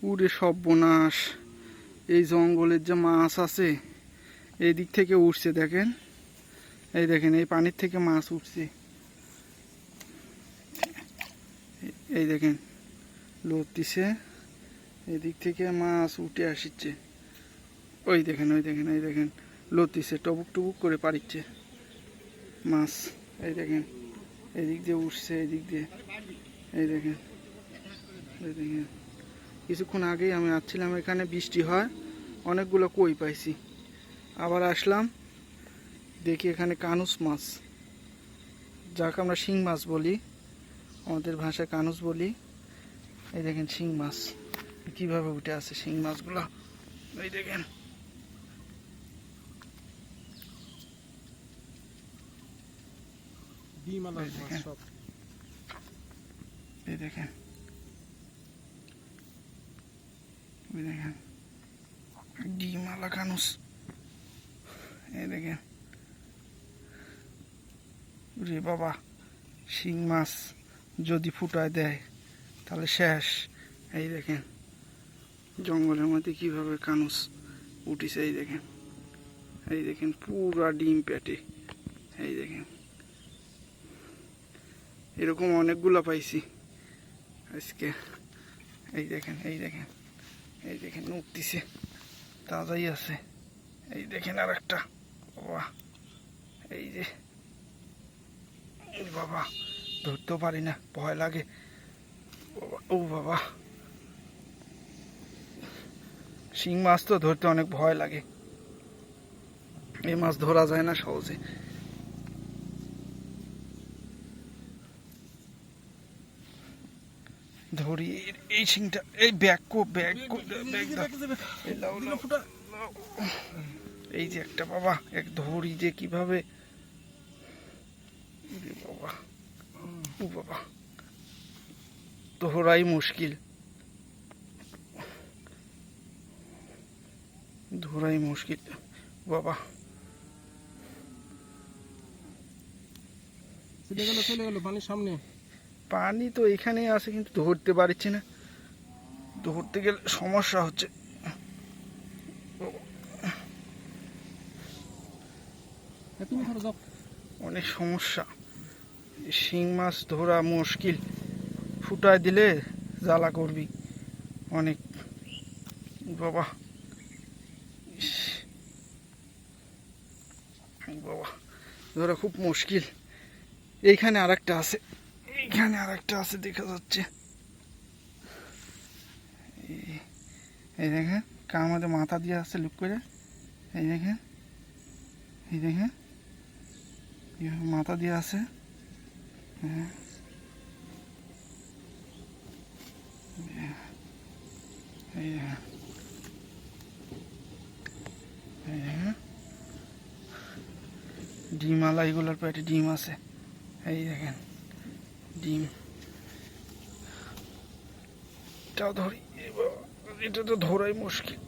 উড়ে সর্বনাশ। এই জঙ্গলের যে মাছ আছে এই দিক থেকে উঠছে, দেখেন এই দেখেন এই পানির থেকে মাছ উঠছে, এই দেখেন লড়তিছে, এদিক থেকে মাছ উঠে আসছে, ওই দেখেন ওই দেখেন এই দেখেন লড়তিছে, টবুক টুবুক করে পাড়িচ্ছে মাছ, এই দেখেন এদিক দিয়ে উঠছে, এদিক দিয়ে এই দেখেন এই দেখেন। কিছুক্ষণ আগেই আমি আসছিলাম এখানে, বৃষ্টি হয়, অনেকগুলো কই পাইছি, আবার আসলাম দেখি এখানে কানুস মাছ, যাকে আমরা শিং মাছ বলি, আমাদের ভাষায় কানুস বলি। এই দেখেন শিং মাছ কিভাবে উঠে আছে, শিং মাছগুলো এই দেখেন, এই দেখেন ওই দেখেন ডিমালা কানুস, এই দেখেন রে বাবা, শিং মাছ যদি ফুটায় দেয় তাহলে শেষ। এই দেখেন জঙ্গলের মধ্যে কিভাবে কানুস উঠিছে, এই দেখেন এই দেখেন পুরা ডিম পেটে, এই দেখেন এরকম অনেকগুলো পাইছি আজকে, এই দেখেন এই দেখেন এই দেখেন উঠতেছে, তাজাই আছে, এই দেখেন আর একটা, বাবা এই যে বাবা ধরতেও পারি না, ভয় লাগে, ও বাবা শিং মাছ তো ধরতে অনেক ভয় লাগে, এই মাছ ধরা যায় না সহজে। ধরি এই শিংটা, এই এই যে একটা বাবা, এক ধরি যে কিভাবে, বাবা ও বাবা ধরাই মুশকিল, ধরাই মুশকিল বাবা। চলে গেল পানির সামনে, পানি তো এখানেই আছে কিন্তু ধরতে পারছি না, ধরতে গেলে সমস্যা হচ্ছে, অনেক সমস্যা, শিং মাছ ধরা মুশকিল, ফুটায় দিলে জ্বালা করবি অনেক, বাবা বাবা ধরা খুব মুশকিল। এইখানে আরেকটা আছে, এইখানে আরেকটা আছে দেখা যাচ্ছে, এই দেখেন কার মধ্যে মাথা দিয়ে আছে লুক করে, এই দেখেন এই দেখেন মাথা দিয়ে আছে, হ্যাঁ এই দেখেন এই দেখেন ডিম আলা, এগুলোর পেটে ডিম আছে, এই দেখেন ডিম, এটাও ধরি, এটা তো ধরাই মুশকিল।